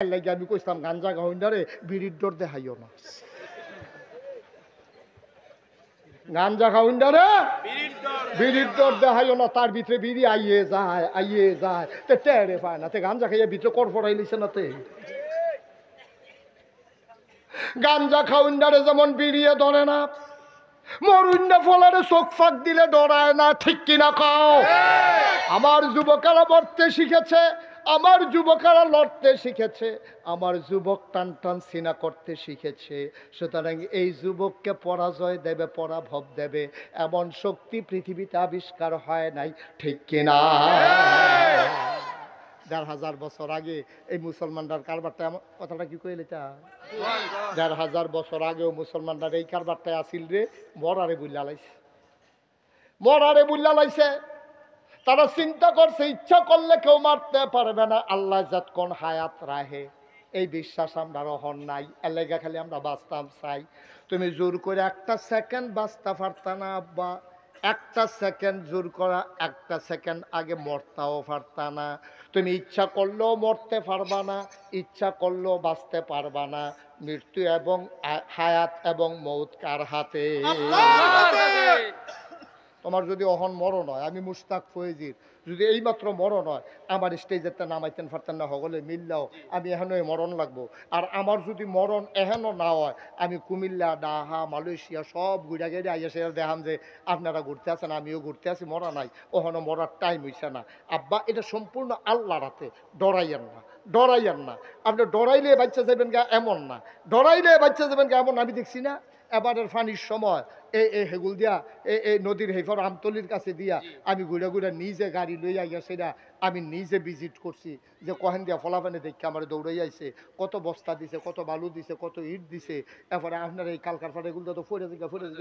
লাগে আমি কইতাম গাঞ্জা খাওয়ারে বিড়ির দর দেখাইও না, গাঞ্জা খাওয়ারে বিড়ির দর দেখাইও না। তার ভিতরে বিড়ি আইয়ে যায় তে টেরে পায় না, তে গাঞ্জা খাইয়ে ভিতরে কর ফড়াই লিছে না। তে গাঞ্জা খাওয়ারে যেমন বিড়িয়ে ধরে না, মরুন্ডা ফলারে চোখ ফাঁক দিলে ডরায় না, ঠিক কিনা খাও? আমার যুবকেরা মরতে শিখেছে, আমার যুবকেরা লড়তে শিখেছে, আমার যুবক টান টান সিনা করতে শিখেছে। সুতরাং এই যুবককে পরাজয় দেবে, পরাভব দেবে এমন শক্তি পৃথিবীতে আবিষ্কার হয় নাই, ঠিক কিনা? ১,৫০০ বছর আগে এই মুসলমানদের কারবারটা, কথাটা কি কইলে তা ১,৫০০ বছর আগেও মুসলমানরা এই কারবারটাই আসিল রে, মরারে বুল্লা লাইছে, মরারে বুল্লা লাইছে। তারা চিন্তা করছে ইচ্ছা করলে কেউ মারতে পারবে না, আল্লাহ যতক্ষণ হায়াত রাহে এই বিশ্বাস আমরা রহন নাই। এলাকা খালি আমরা বাঁচতাম চাই। তুমি জোর করে একটা সেকেন্ড বাঁচতে পারতা না আব্বা, একটা সেকেন্ড জোর করা, একটা সেকেন্ড আগে মরতাও পারতা না। তুমি ইচ্ছা করলেও মরতে পারবা না, ইচ্ছা করলেও বাঁচতে পারবা না। মৃত্যু এবং হায়াত এবং মৌত কার হাতে? তোমার যদি অহন মরণ হয়, আমি মুশতাক ফয়েজির যদি এইমাত্র মরণ হয়, আমার স্টেজেতে নামাইতেন পারতেন না, হগলে মিললেও আমি এহেন মরণ লাগবো। আর আমার যদি মরণ এহেন না হয়, আমি কুমিল্লা, ডাহা, মালয়েশিয়া সব ঘুরা গেড়ে আইয়া সে দেখাম যে আপনারা ঘুরতে আসেন, আমিও ঘুরতে আসি, মরা নাই, ওখানে মরার টাইম হইছে না। আব্বা এটা সম্পূর্ণ আল্লাহর হাতে, ডরাইয়েন না, ডরাইয়েন না। আপনি ডরাইলে বাচ্চা যাবেন গা এমন না, ডরাইলে বাচ্চা যাবেন গা এমন। আমি দেখছি না এবারের ফানির সময় এই হেগুল দিয়া এই নদীর হেফর আমতলির কাছে দিয়া আমি ঘুরে ঘুরে নিজে গাড়ি লইয়া গিয়া সেটা আমি নিজে ভিজিট করছি, যে কহেন দিয়া ফলাফানে দেখে আমার দৌড়াই আইছে, কত বস্তা দিছে, কত বালু দিছে, কত ইট দিছে। এরপরে আপনার এই কালকার ফাটাগুলো তো ফরে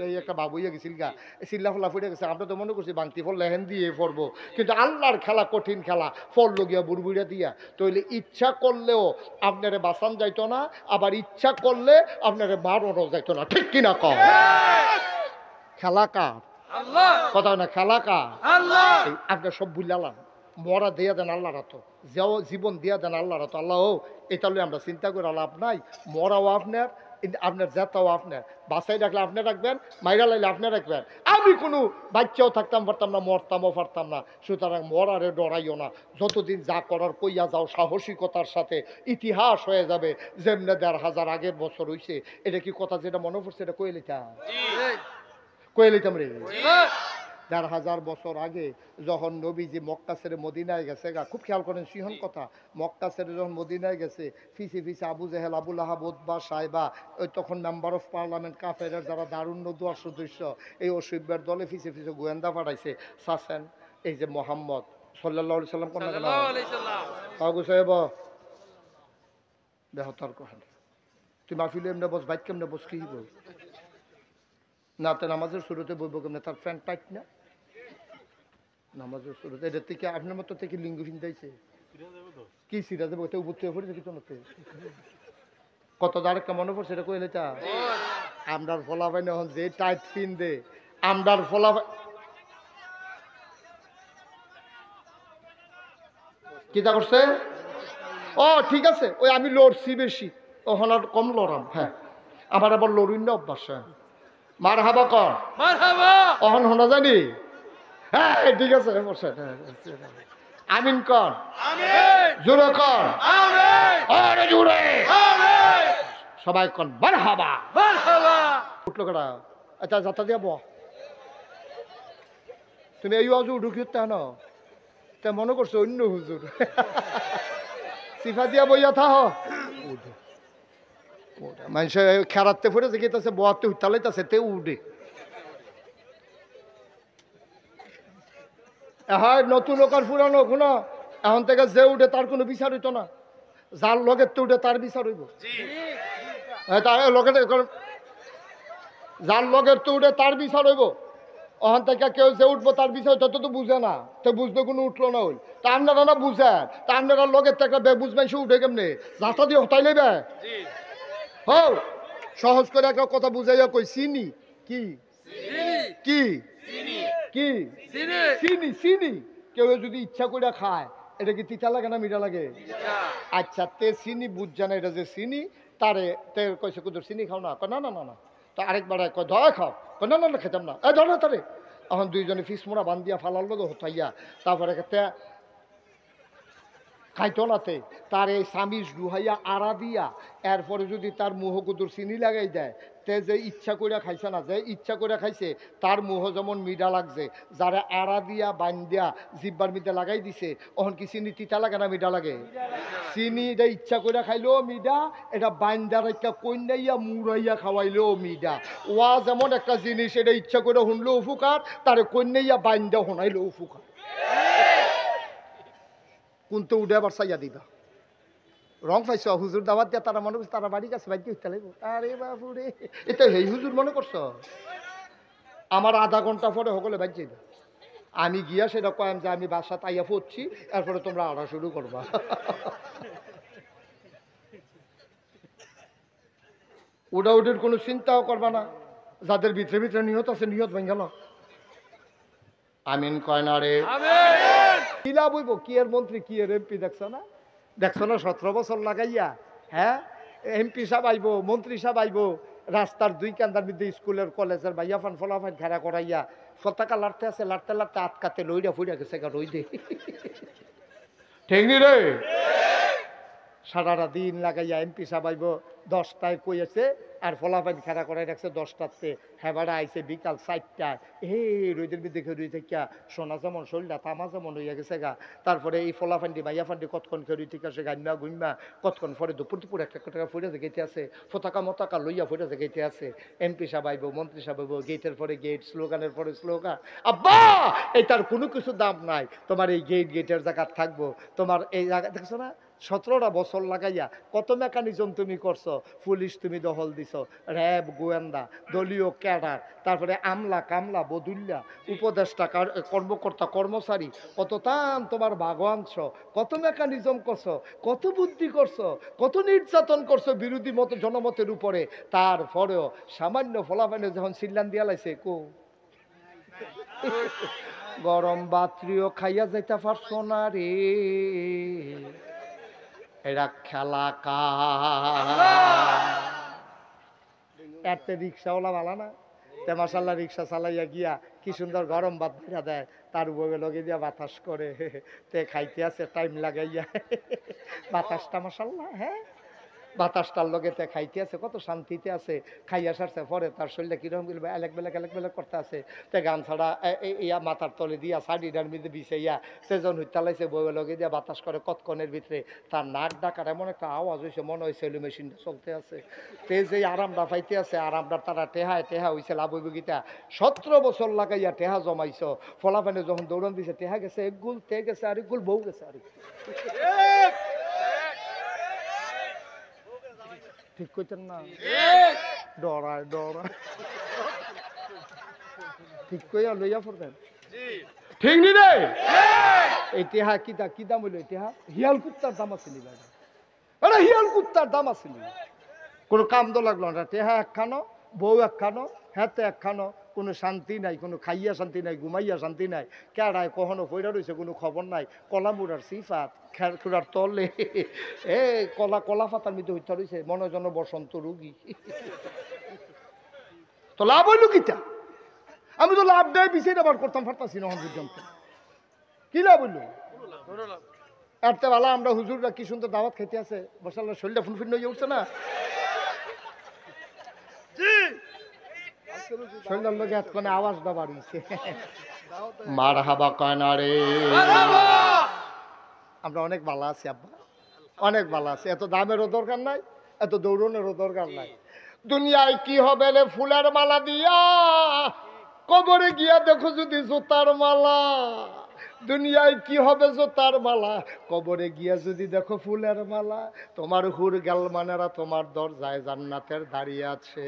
এই একটা বাবু হইয়া গেছিল গা, চিল্লা ফলা ফরে গেছে। আমরা তো মনে করছি বাংতি ফল লেহেন দিয়ে পড়বো, কিন্তু আল্লাহর খেলা কঠিন খেলা, ফল গিয়া বুড়বুড়িয়া দিয়া। তাইলে ইচ্ছা করলেও আপনারে বাঁচান যাইতো না, আবার ইচ্ছা করলে আপনারে মারণও যাইতো না, ঠিক কিনা কম? খেলা কার? কথা না, খেলা কার? আপনার সব বুঝলাম, মরা দিয়া দেন আল্লাহর হাত, জীবন দিয়া দেন আল্লাহর হাত। আল্লাহ এটা আমরা চিন্তা করে লাভ নাই, মরাও আপনার, আপনার জেতাও আপনার, বাসায় রাখলে আপনি রাখবেন, মাইরা লাইলে আপনি রাখবেন। আমি কোনো বাচ্চাও থাকতাম পারতাম না, মরতামও পারতাম না। সুতরাং মরারে ডরাইও না, যতদিন যা করার কইয়া যাও সাহসিকতার সাথে, ইতিহাস হয়ে যাবে। যেমনে ১,৫০০ আগের বছর হইছে, এটা কি কথা যেটা মনে পড়ছে এটা কয়ে লিতাম, কয়ে লিতাম রে। ১,৫০০ বছর আগে যখন নবীজি মক্কা ছেড়ে মদিনায় গেছে গা, খুব খেয়াল করেন সিংহন কথা, মক্কা ছেড়ে যখন মদিনায় গেছে, ফিসে ফিসে আবু জেহেল, আবুল আহাব, উতবা, সাইবা, ওই তখন মেম্বার অফ পার্লামেন্ট কাফেরের যারা দারুণ দুয়ার সদস্য, এই অসভ্যের দলে ফিসে ফিসে গোয়েন্দা পাঠাইছে, সাসেন এই যে মোহাম্মদ সাল্লাল্লাহু আলাইহি সাল্লাম কোন কাগু সাহেব বেহতার কহেন, তুই মাহফিলে এমনি বস, বাইক কেমনে বস, কি বল না, তো নামাজের শুরুতে বইব কেমনে, তার ফ্যান টাইট না নামাজের শুরুতে। এটা থেকে আপনার মতো থেকে লিঙ্গ ফিনতাইছে কি সিরা দেবো, উপর থেকে পড়েছে কিছু না, কত দাঁড়া মনে পড়ছে এটা কইলে তা আমরার ফলাফাই না যে টাইট ফিন দে, আমরার ফলাফাই কিতা করছে। ও ঠিক আছে, ওই আমি লড়ছি বেশি, ওখানে কম লড়াম। হ্যাঁ, আমার আবার লড়ুন না অভ্যাস। মার হাবা কর, অহন শোনা জানি। হ্যাঁ ঠিক আছে, আমিন কর, জোরে কর, জোরে সবাই কর মার হাবা। উঠলো কটা, আচ্ছা যাত্রা দিয়া বহ, তুমি এই আজ ঢুকি না, তা মনে করছো অন্য হুজুর সিফা দিয়া বইয়া থাহ, মানুষ খেরাতে ফুটেছে গেতেছে, বয়াতে উঠালাইতেছে, তে উঠে। হ্যাঁ, নতুন লোক আর পুরানো কোনো, এখন থেকে যে উঠে তার কোনো বিচার হইতো না, যার লগের তো উঠে তার বিচার হইব। যার লগের তো উঠে তার বিচার হইব। ওখান থেকে কেউ যে উঠবো তার বিষয় তত তো বুঝে না, তো বুঝতে কোনো উঠলো না হইল। তা আপনারা না বুঝেন, তা আপনারা লগের থেকে বেবুঝ মানুষ উঠে কেমনে, যাতা দিয়ে হতাই নেবে। হও সহজ করে একটা কথা বুঝাইয়া কই, চিনি কি কি কি চিনি চিনি, কেউ যদি ইচ্ছা করে খায় এটা কি তিতা লাগে না মিঠা লাগে? আচ্ছা, তে চিনি বুঝছে না এটা যে চিনি, তারে তে কইছে কুদুর চিনি খাও না, কয় না না না না। তো আরেকবার কয় ধয় খাও, কয় না না না খেতাম না, এ ধর না তারে। এখন দুইজনে ফিসমোড়া বান্ধিয়া ফালার লোক হতাইয়া, তারপরে তে খাইতো নাতে তার এই সামিজ ডুহাইয়া আড়া দিয়া, এরপরে যদি তার মুহ কুদুর চিনি লাগাই দেয়, তে যে ইচ্ছা করে খাইছে না, যে ইচ্ছা করে খাইছে তার মুহ যেমন মিডা লাগছে, যারা আড়া দিয়া বান্ধিয়া জিব্বার মিডা লাগাই দিছে, অহন কি চিনি তিতা লাগে না মিডা লাগে? চিনি এটা ইচ্ছা করে খাইলেও মিডা, এটা বান্দা রেখা কন্যাইয়া মুড়াইয়া খাওয়াইলেও মিডা। ওয়া যেমন একটা জিনিস, এটা ইচ্ছা করে শুনলেও উপকার, তারে কন্যাইয়া বান্দা শোনাইলেও উপকার। কোনটা উঠে আবার চাইয়া দিবা। রং পাইছ হুজুর দাওয়াত দিয়া তারা মনে করছে তারা বাড়ি কাছে বাইকে উঠতে লাগবো। আরে বাবু রে, এটা এই হুজুর মনে করছ? আমার আধা ঘন্টা পরে সকলে বাইক যাইবে। আমি গিয়া সেটা কয়াম যে আমি বাসা তাইয়া পড়ছি, এরপরে তোমরা আড়া শুরু করবা। উডাউডির কোনো চিন্তাও করবা না। যাদের ভিতরে ভিতরে নিহত আছে, নিহত ভেঙে গেল। আমিন কয় না রে? কি লাভ হইব? কি এর মন্ত্রী, কি এর এমপি, দেখছো না? দেখছো না 17 বছর লাগাইয়া, হ্যাঁ এমপি সাহেব আইব, মন্ত্রী সাহেব আইব, রাস্তার দুই কান্দার মধ্যে স্কুলের কলেজের ভাইয়া ফান ফলাফান খেলা করাইয়া পতাকা লাড়তে আছে, লাড়তে লাড়তে আটকাতে লইরা ফুইরা গেছে গা রই দে। ঠিক নি রে? সারাটা দিন লাগাইয়া এমপি সাহেব আইব 10টায় কইয়াছে, আর ফলাফান খেলা করাই রাখছে 10টাতে, হেবাড়া আইছে বিকাল 4টায়। হে রোদের মধ্যে রুই থাকিয়া সোনা যেমন শরীরটা তামা যেমন হইয়া গেছে গা। তারপরে এই ফলাফান্ডি মাইয়া ফান্ডি কতক্ষণ খেয়ে রুই থেকে আসে গাইমা গুইমা, কতক্ষণ পরে দুপুর দুপুর একটা টাকা ফুটে গেতে আছে, পতাকা মতাকা লইয়া ফুটে গেতে আছে। এমপি সাহেব আইব, মন্ত্রী সাহেব আইব, গেটের পরে গেট, স্লোগানের পরে স্লোগান। আব্বা এটার কোনো কিছু দাম নাই, তোমার এই গেটের জায়গা থাকবো, তোমার এই জায়গা দেখছো না? 17টা বছর লাগাইয়া কত মেকানিজম তুমি করছো, পুলিশ তুমি দখল দিছ, র্যাব, গোয়েন্দা, দলীয় ক্যাডার, তারপরে আমলা কামলা বদুল্লা, উপদেষ্টা, কর্মকর্তা কর্মচারী, কত তান তোমার ভাগবাংশ, কত মেকানিজম করছো, কত বুদ্ধি করছো, কত নির্যাতন করছো বিরোধী মত জনমতের উপরে। তারপরেও সামান্য ফলাফলে যখন সিল্লান দিয়া লাইছে, কো গরম বাত্রিও খাইয়া যাইতে পারছো না রে, এরা খেলা কা। এতে রিক্সাওয়ালা ভালো না? তে মাসাল্লাহ রিক্সা চালাইয়া গিয়া কি সুন্দর গরম ভাত ধরা দেয়, তার বউয়ে লগে দিয়া বাতাস করে, তে খাইতে আছে টাইম লাগাইয়া বাতাসটা মাসাল্লাহ, হ্যাঁ বাতাসটার লগে তে খাইতে আছে, কত শান্তিতে আছে। খাইয়া সারছে পরে তার শরীরটা কিরকম এলেক বেলেক করতে আছে, তে গান ছাড়া ইয়া মাথার তলে দিয়া শাড়িটার মধ্যে বিছাইয়া তেজন হইতালাইছে, বউয়ে লগে দিয়া বাতাস করে কতক্ষণের ভিতরে তার নাক ডাকার এমন একটা আওয়াজ হয়েছে, মনে হয়েছে মেশিনটা চলতে আছে। তে যে আরামটা পাইতে আছে, আরামটা তারা টেহা হয়েছে লাভ হইব গীতা। 17 বছর লাগাইয়া টেহা জমাইছ, ফলাফানে যখন দৌড়ান দিছে, টেহা গেছে এক গুল, তে গেছে আরেক গুল, বউ গেছে আরেক। ঠিক কইতেন না? ডরায় ঠিক কইয়া লইয়া পড়বেন। ঠিক নি রে? এই টেহা কি দাম হইল? টেহা হিয়াল কুত্তার দাম আছে নি ভাই, আরে হিয়াল কুত্তার দাম আছে নি, কোনো কাম তো লাগলো না। টেহা একখানো, বউ একখানো, হাতে একখানো, কোনো শান্তি নাই, কোনো খাইয়া শান্তি নাই, ঘুমাইয়া শান্তি নাই, কেড়ায় কখনো পয়রা রয়েছে কোনো খবর নাই, কলামুড়ার সিফাত খেরখুড়ার তলে কলা পাতার মধ্যে হইতে রয়েছে, মনোজন বসন্ত রুগী। তো লাভ হইল কিটা? আমি তো লাভ দেয় পিছিয়ে আবার করতাম পারতাছি না পর্যন্ত। কি লাভ হইল? এরতে ভালো আমরা হুজুররা কি সুন্দর দাওয়াত খাইতে আছে, বসাল্লাহ শরীরটা ফুনফুন হয়ে উঠছে না, শরীরের লোক এতক্ষণে আওয়াজটা বাড়িয়েছে। মারহাবা কয় না রে? আমরা অনেক ভালো আছি আব্বা, অনেক ভালো আছি। এত দামেরও দরকার নাই, এত দৌড়নেরও দরকার নাই। দুনিয়ায় কি হবে রে ফুলের মালা দিয়া, কবরে গিয়া দেখো যদি জুতার মালা। দুনিয়ায় কি হবে জুতার মালা, কবরে গিয়া যদি দেখো ফুলের মালা। তোমার হুর গালমানেরা তোমার দরজায় জান্নাতের দাঁড়িয়ে আছে,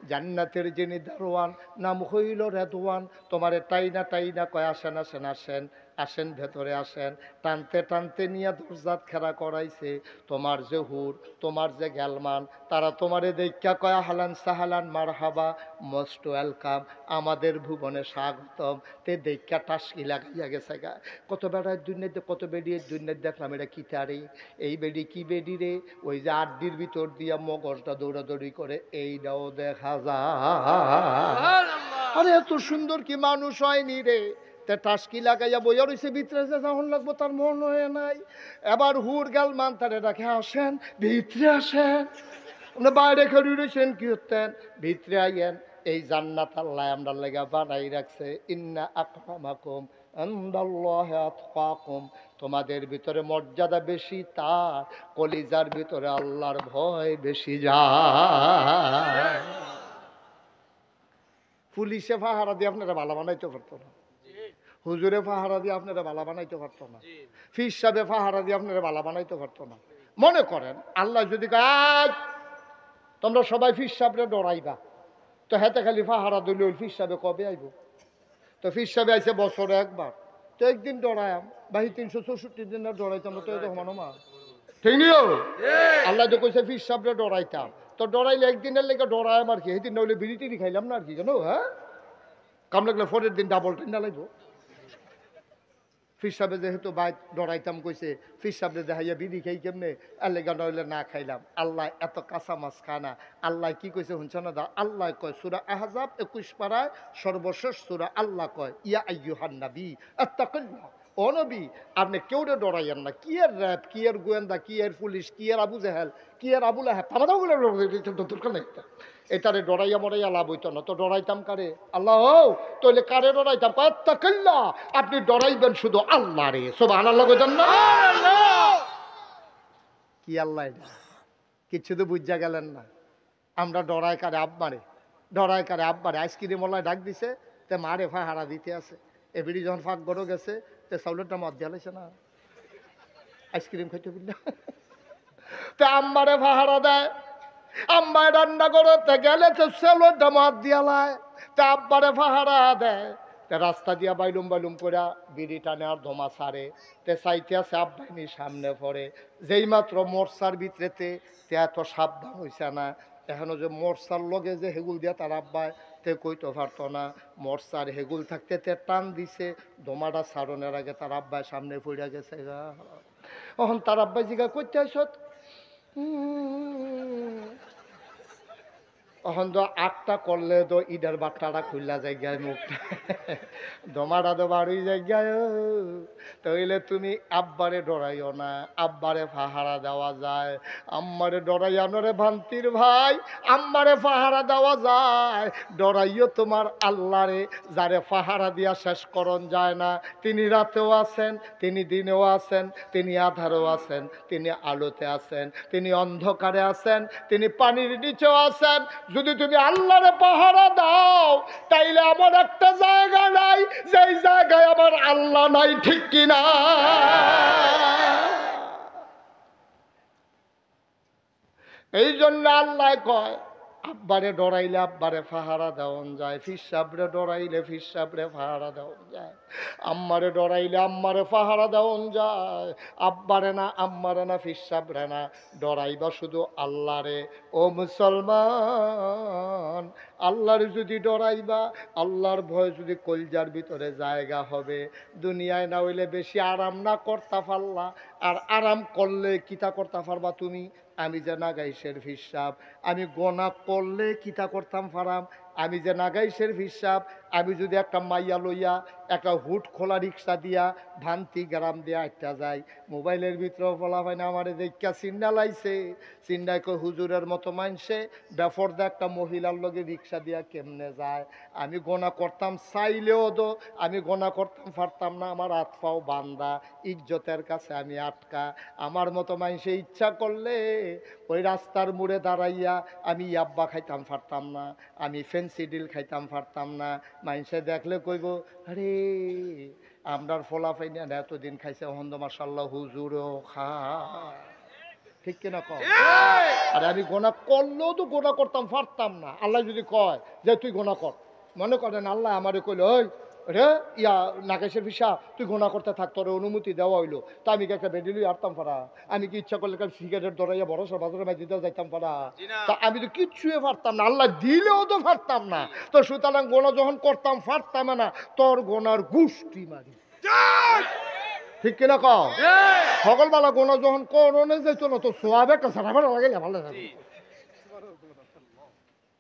জান্নাতের যিনি দারোয়ান নাম হইল রেদওয়ান, তোমারে টাইনা কয় আসেন আসেন আসেন, আসেন ভেতরে আসেন। টানতে টানতে নিয়ে দরজাত খেলা করাইছে। তোমার যে হুর, তোমার যে গ্যালমান, তারা তোমারে দেখা কয় হালান সাহালান মারহাবা, মোস্ট ওয়েলকাম, আমাদের ভুবনে স্বাগতম। তে দেখা টাসকি লাগাইয়া গেছে গা। কত বেড়ায় দুনিয়াতে, কত বেড়িয়ে দুনিয়াতে দেখলাম এটা কি তারে, এই বেডি কি বেডি রে, ওই যে আড্ডির ভিতর দিয়া মগজটা দৌড়াদৌড়ি করে, এইটাও দেখা যায়। আরে এত সুন্দর কি মানুষ হয়নি রে। তে টাসকি লাগাইয়া বইয়া রয়েছে ভিতরে, যে যখন লাগবো তার মন হয়ে নাই। এবার হুর গাল মান তারে রাখে, আসেন ভিতরে আসেন। আমরা বাইরে খেলে রয়েছেন কি হতেন, ভিতরে আইয়েন। এই জান্নাত আল্লাহ আমরা লেগা বানাই রাখছে। ইন্না আকরামাকুম ইনদাল্লাহি আতকাকুম, তোমাদের ভিতরে মর্যাদা বেশি তার, কলিজার ভিতরে আল্লাহর ভয় বেশি যায়। পুলিশে পাহারা দিয়ে আপনারা ভালো বানাইতে পারতো না, হুজুরে পাহারা দিয়ে আপনারা ভালো বানাইতে পারতো না, ফির সাহেবে পাহারা দিয়ে আপনারা ভালো বানাইতে পারতো না। মনে করেন আল্লাহ যদি কয় তোমরা সবাই ফির সাহেবরে ডরাইবা, তো হেতে খালি পাহারা দিলে ওই ফির সাহেবে কবে আইব? তো ফির সাহেবে আইসে বছরে একবার, তো একদিন ডরায়াম, বাহি 364 দিন না ডরাইতাম তো এরকম মা, ঠিক নিও। আল্লাহ তো কইছে ফির সাহেবরে ডরাইতাম, তো ডরাইলে একদিনের লেগে ডরায়াম আর কি, এই দিন নইলে বিড়ি টিড়ি খাইলাম না আর কি, জানো? হ্যাঁ, কাম লাগলে পরের দিন ডাবল টিন্ডা লাগবো। ফির সাহেবে যেহেতু বাইক ডরাইতাম কইছে, ফির সাহেবে দেখাইয়া বিড়ি খাই কেমনে, এলেগা নইলে না খাইলাম। আল্লাহ এত কাঁচা মাছ খায় না। আল্লাহ কি কইছে শুনছ না দা? আল্লাহ কয় সূরা আহজাব 21 পারায় সর্বশেষ সূরা, আল্লাহ কয় ইয়া আইয়ুহান নবী আত্তাকিল্লাহ, ও নবী আপনি কেউরে ডরাইয়েন না। কি এর র্যাব, কি এর গোয়েন্দা, কি এর পুলিশ, কি এর আবু জেহেল, কি এর আবুল আহাব, তামাদাও গুলো দরকার নেই। এটারে ডরাইয়া মরাইয়া লাভ হইতো না, তো ডরাইতাম কারে? আল্লাহ। তাহলে কারে ডরাইতাম? আত্তাকিল্লাহ, আপনি ডরাইবেন শুধু আল্লাহ রে। সুবহানাল্লাহ কইতেন না? কি আল্লাহ এটা? কিছু তো বুঝা গেলেন না। আমরা ডরাই কারে? আব্বারে। ডরাই কারে? আব্বারে। আইসক্রিম ওলায় ডাক দিছে, তে মারে ফাহারা দিতে আছে। এবিডি যখন ফাঁক বড় গেছে, তে চাউলেরটা মদ দিয়া লাইছে না, আইসক্রিম খাইতে বুঝলা, তে আম্মারে ফাহারা দেয়। আম্মায় রান্না করতে গেলে তো চাউলেরটা মদ দিয়া লায়, তে আব্বারে ফাহারা দেয়। তে রাস্তা দিয়া বাইলুম বাইলুম করে বিড়ি টানে আর ধোমা সারে, তে চাইতে আছে আব্বাইনি সামনে পড়ে। যেই মাত্র মোরসার ভিতরেতে তে এত সাবধান হইছে না, এখনো যে মোরসার লগে যে হেগুল দিয়া তার আব্বায় তে কইতে পারতো না। মোরসার হেগুল থাকতে তে টান দিছে, ধোমাটা সারণের আগে তার আব্বায় সামনে পড়ে গেছে গা। এখন তার আব্বাই জিগা করতে আসত, এখন তো আটটা করলে তো ঈদের বাট্টাটা খুললা জায়গায় মুখটা দমাটা তো বাড়ি জায়গায়। তাইলে তুমি আব্বারে ডরাইও না, আব্বারে পাহারা দেওয়া যায়। আম্মারে ডরাইয়া নরে ভান্তির ভাই, আম্মারে পাহারা দেওয়া যায়। ডরাইও তোমার আল্লাহরে, যারে পাহারা দিয়া শেষ করণ যায় না। তিনি রাতেও আছেন, তিনি দিনেও আছেন, তিনি আধারেও আছেন, তিনি আলোতে আছেন, তিনি অন্ধকারে আছেন, তিনি পানির নিচেও আছেন। যদি তুমি আল্লাহরে পাহারা দাও, তাইলে এমন একটা জায়গা নাই যেই জায়গায় আমার আল্লাহ নাই, ঠিক কিনা? এই জন্য আল্লাহ কয় আব্বারে ডরাইলে আব্বারে পাহারা দেওয়ান যায়, ফিসাবরে ডরাইলে ফিসাবরে পাহারা দেওয়ান যায়, আম্মারে ডরাইলে আম্মারে পাহারা দেওয়ান যায়। আব্বারে না, আম্মারে না, ফিসাবরে না, ডরাইবা শুধু আল্লাহরে। ও মুসলমান, আল্লাহর যদি ডরাইবা, আল্লাহর ভয় যদি কলজার ভিতরে জায়গা হবে, দুনিয়ায় না হইলে বেশি আরাম না করতে পারলা, আর আরাম করলে কিতা করতে পারবা তুমি? আমি যে নাগাইশের হিসাব, আমি গোনা করলে কিতা করতাম ফারাম? আমি যে নাগাইশের হিসাব, আমি যদি একটা মাইয়া লইয়া একটা হুট খোলা রিক্সা দিয়া ভান্তি গ্রাম দিয়া একটা যাই, মোবাইলের ভিতরে বলা হয় না আমার দেখা চিন্না লাইছে, চিন্নায় কই হুজুরের মতো মানছে বেফরদা একটা মহিলার লগে রিক্সা দিয়া কেমনে যায়। আমি গোনা করতাম চাইলেও তো আমি গোনা করতাম পারতাম না, আমার হাত পাও বান্দা, ইজ্জতের কাছে আমি আটকা। আমার মতো মানুষে ইচ্ছা করলে ওই রাস্তার মোড়ে দাঁড়াইয়া আমি ইয়াব্বা খাইতাম পারতাম না, আমি ফেন্সিডিল খাইতাম পারতাম না। মানুষে দেখলে কইব আরে আমরার ফোলা পাই না, এতদিন খাইছে হন্দ মাশাল্লাহ হুজুরও খা, ঠিক কিনা কম? আরে আমি গোনা করলেও তো গোনা করতাম পারতাম না। আল্লাহ যদি কয় যে তুই গোনা কর, মনে করেন আল্লাহ আমারে কইল ওই রে ইয়া নাগেশের ভিসা তুই গোনা করতে থাক, তোর অনুমতি দেওয়া হইলো। তা আমি কি একটা বেডিলুই আরতাম পারা? আমি কি ইচ্ছা করলে সিগারেট ধরাইয়া বড় সর বাজারে মাঝে দিতেও যাইতাম পারা? তা আমি তো কিচ্ছুই পারতাম না, আল্লাহ দিলেও তো পারতাম না। তো সুতরাং গোনা যখন করতাম পারতাম না, তোর গোনার গুষ্টি মারি। ঠিক কিনা কও? সকালবেলা গোনা যখন করনে যেত না, তো সোয়াব একটা সারা ভালো লাগে, ভালো লাগে।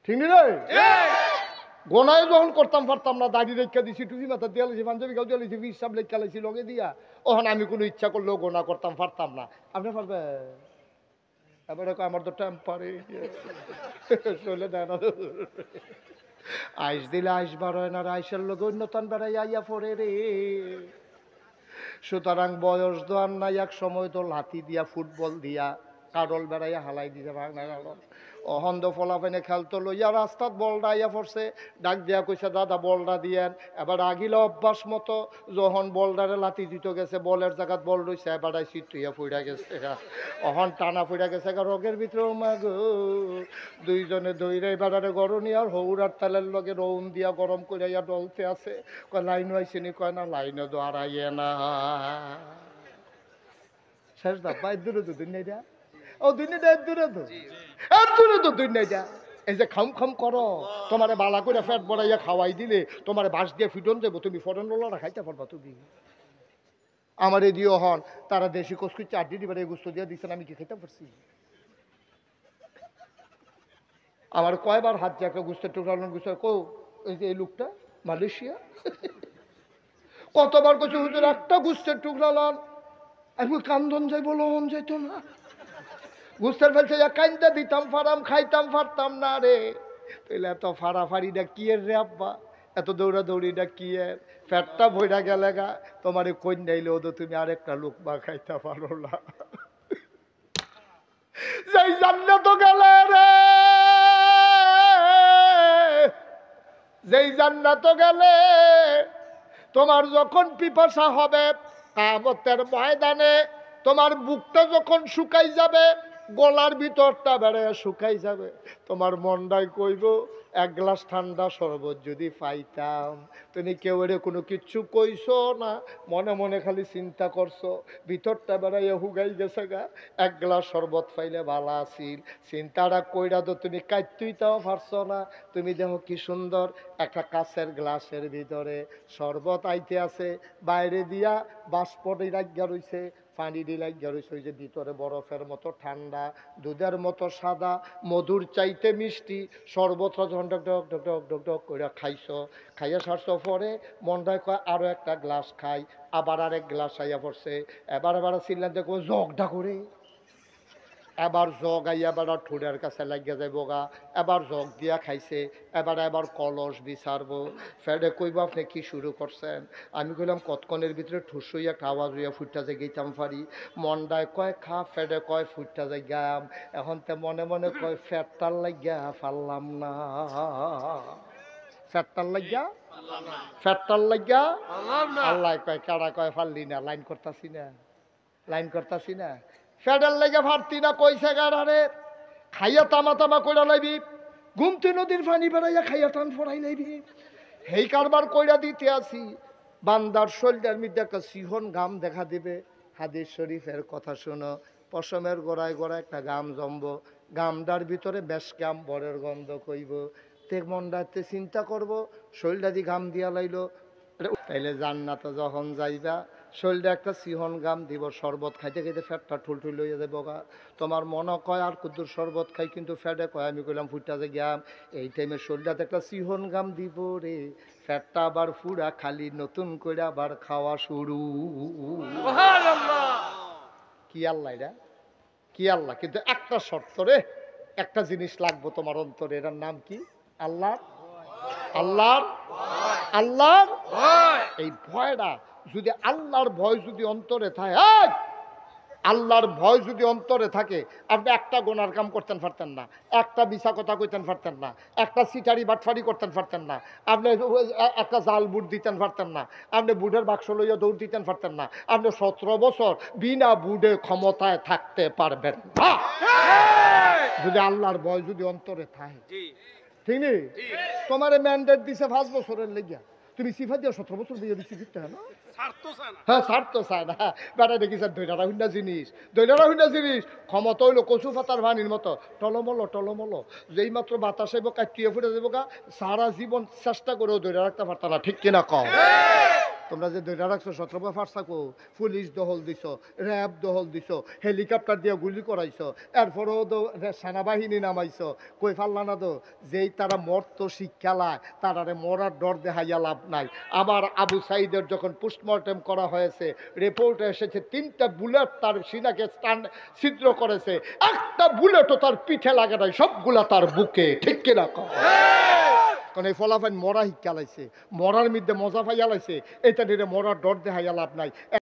ঠিক নি রে? গোনায় যখন করতাম পারতাম না, দাড়ি রেখা দিছি, টুপি মাথা দিয়ে লাইছি, পাঞ্জাবি গাও দিয়ে লাইছি, হিসাব লেখা লাইছি লগে দিয়া, ওখানে আমি কোনো ইচ্ছা করলেও গোনা করতাম পারতাম না। আপনি পারবে? এবারে আমার তো টেম্পারে চলে দেয় না। আইস দিলে আইস বার হয় না, আইসের লোক অন্যতন বেড়াই আইয়া পড়ে রে। সুতরাং বয়স দোয়ার নাই, এক সময় তো লাথি দিয়া ফুটবল দিয়া কাডল বেড়াইয়া হালাই দিছে ভাঙনা গেল। অহন্দ ফলাফেনে খেলতো লইয়া রাস্তাত বলটা আইয়া পড়ছে, ডাক দিয়া কইছে দাদা বলটা দিয়েন। এবার আগিলা অভ্যাস মতো যখন বলডারে লাথি দিতে গেছে, বলের জায়গাত বল রইছে, এবার সিট তুইয়া ফুইরা গেছে, অহন টানা ফুইরা গেছে রোগের ভিতরে। মাগ দুইজনে দইরে এবারে গরনি আর হৌরার তেলের লগে রৌন দিয়া গরম করিয়া ডলতে আছে। কয় লাইন হয়েছেনি? কয় না, লাইনে তো আড়াইয়ে না। শেষ দা পাই দূরে তো দুনিয়া, ও দুনিয়াটা দূরে তো, দূরে তো দুনিয়াটা। এই যে খাম খাম করো, তোমারে বালা করে ফ্যাট বড়াইয়া খাওয়াই দিলে তোমারে বাঁশ দিয়ে ফিটন দেবো, তুমি ফরেন রোলারা খাইতে পারবা তুমি? আমার এই দিও হন, তারা দেশি কসকু চারটি দিবার গুস্ত দিয়ে দিচ্ছেন, আমি কি খেতে পারছি? আমার কয়বার হাত যে একটা গুস্তের টুকরা গুস্ত কো, এই যে এই লোকটা মালয়েশিয়া, কতবার কইছে হুজুর একটা গুস্তের টুকরা লন, আমি কান্দন যাই বলো মন যাইতো না। গুস্তের ফেলছে কাইন্দা দিতাম ফারাম, খাইতাম পারতাম না রে। তাইলে এত ফাড়াফাড়িটা কি এর রে আব্বা, এত দৌড়া দৌড়িটা কি এর? ফ্যাটটা ভইরা গেলে গা, তোমার কই নাইলেও তো তুমি আরেকটা লোক বা খাইতে পারো না। যেই জান্নাত গেলে রে, যেই জান্নাত গেলে তোমার যখন পিপাসা হবে কিয়ামতের ময়দানে, তোমার বুকটা যখন শুকাই যাবে, গলার ভিতরটা বেড়ে শুকাই যাবে, তোমার মনটাই কইব এক গ্লাস ঠান্ডা শরবত যদি পাইতাম। তুমি কেউ এর কোনো কিচ্ছু কইছো না, মনে মনে খালি চিন্তা করছো, ভিতরটা বেড়াইয়া হুগাই গেছে গা, এক গ্লাস শরবত পাইলে ভালো আছিল। চিন্তাটা কইরা তো তুমি কাইতুইতাও পারছো না। তুমি দেখো কি সুন্দর একটা কাঁচের গ্লাসের ভিতরে শরবত আইতে আছে, বাইরে দিয়া বাষ্পটি লাগিয়া রইছে, পানি দিয়ে লাগিয়া রইছে, ওই যে ভিতরে বরফের মতো ঠান্ডা, দুধের মতো সাদা, মধুর চাইতে মিষ্টি শরবতটা যখন ডক ডক ডক ডক ডক ডক করে খাইছো, খাইয়া সারছো পরে মনটায় কয় আরো একটা গ্লাস খাই, আবার আরেক গ্লাস আইয়া পড়ছে। এবার এবার চিল্লান দেখো জগটা করে, এবার জগ আইয়া এবার ঠোঁটের কাছে লাগিয়া যাইব গা, এবার জগ দিয়া খাইছে, এবার কলস বিচারবো। ফেডে কইব আপনি কি শুরু করছেন? আমি কইলাম কতক্ষণের ভিতরে ঠুস হইয়া একটা আওয়াজ হইয়া ফুটটা যে গেতাম পারি। মনটায় কয় খা, ফেডে কয় ফুটটা যে গাম। এখন তে মনে মনে কয় ফ্যাটটার লাগিয়া পারলাম না, ফ্যাটটার লাগিয়া, ফ্যাটটার লাগিয়া আল্লাহ কয় কারা কয় পারলি না, লাইন করতাছি না, লাইন করতাছি না, ফেডার লেগে ভারতি না কইছে গাড়ারে খাইয়া তামা তামা কইরা লাইবি, ঘুমতে নদীর পানি বেড়াইয়া খাইয়া টান ফড়াই লাইবি, হেই কারবার কইরা দিতে আসি। বান্দার শরীরের মধ্যে একটা সিহন গাম দেখা দিবে। হাদিস শরীফের কথা শোনো, পশমের গোড়ায় গোড়ায় একটা গাম জমব, গামটার ভিতরে বেশ গাম বরের গন্ধ কইব। তে মনটাতে চিন্তা করব, শরীরটা দি গাম দিয়া লাইলো, তাইলে জান্নাতে যখন যাইবা শরীরে একটা সিহন গাম দিব, শরবত খাইতে খাইতে ফ্যাটটা ঠুলঠুল হইয়া যাবো গা। তোমার মনে কয় আর কুদ্দুর শরবত খাই, কিন্তু ফ্যাটে কয় আমি কইলাম ফুটটা যে গাম। এই টাইমে শরীরটাতে একটা সিহন গাম দিব রে, ফ্যাটটা আবার ফুরা খালি নতুন করে আবার খাওয়া শুরু। কি আল্লাহ এটা, কি আল্লাহ! কিন্তু একটা শর্ত রে, একটা জিনিস লাগবো তোমার অন্তরে, এটার নাম কি? আল্লাহ, আল্লাহর, আল্লাহর এই ভয়টা যদি, আল্লাহর ভয় যদি অন্তরে থাকে, আল্লাহর ভয় যদি অন্তরে থাকে, আপনি একটা গোনার কাম করতেন পারতেন না, একটা মিছা কথা কইতেন পারতেন না, একটা সিটারি বাটফারি করতেন পারতেন না, আপনি একটা জাল বুট দিতেন পারতেন না, আপনি বুটের বাক্স লইয়া দৌড় দিতেন পারতেন না, আপনি 17 বছর বিনা বুটে ক্ষমতায় থাকতে পারবেন না যদি আল্লাহর ভয় যদি অন্তরে থাকে। ঠিক নেই? তোমার ম্যান্ডেট দিছে 5 বছরের লেগিয়া, তুমি সিফা দিয়ে 17 বছর বিয়ে দিচ্ছি দিতে না ছাড় তো চায় না। হ্যাঁ ছাড় তো চায় না বেটা দেখি স্যার দৈরারা হুন্না জিনিস দৈরারা হুন্না জিনিস ক্ষমতা হইলো কচু পাতার ভানির মতো টলমলো টলমলো যেই মাত্র বাতাস আইব কাটিয়ে ফুটে দেবো গা সারা জীবন চেষ্টা করেও ধরে রাখতে পারত না ঠিক কিনা কও তোমরা যে ধরে রাখছো 17 বছর থাকো পুলিশ দহল দিছ র্যাব দহল দিছ হেলিকপ্টার দিয়ে গুলি করাইছো এরপরেও তো সেনাবাহিনী নামাইছো কই ফাল্লা না তো যেই তারা মরত শিক্ষালায় তারারে মরার ডর দেখাইয়া লাভ নাই আবার আবু সাইদের যখন পোস্টমর্টেম করা হয়েছে রিপোর্টে এসেছে 3টা বুলেট তার সিনাকে ছিদ্র করেছে একটা বুলেটও তার পিঠে লাগে নাই সবগুলা তার বুকে ঠিক কিনা কও কারণ এই ফলাফাইন মরা শিক্ষা লাইছে মরার মধ্যে মজা পাইয়া লাইছে এটা মরার ডর দেখাইয়া লাভ নাই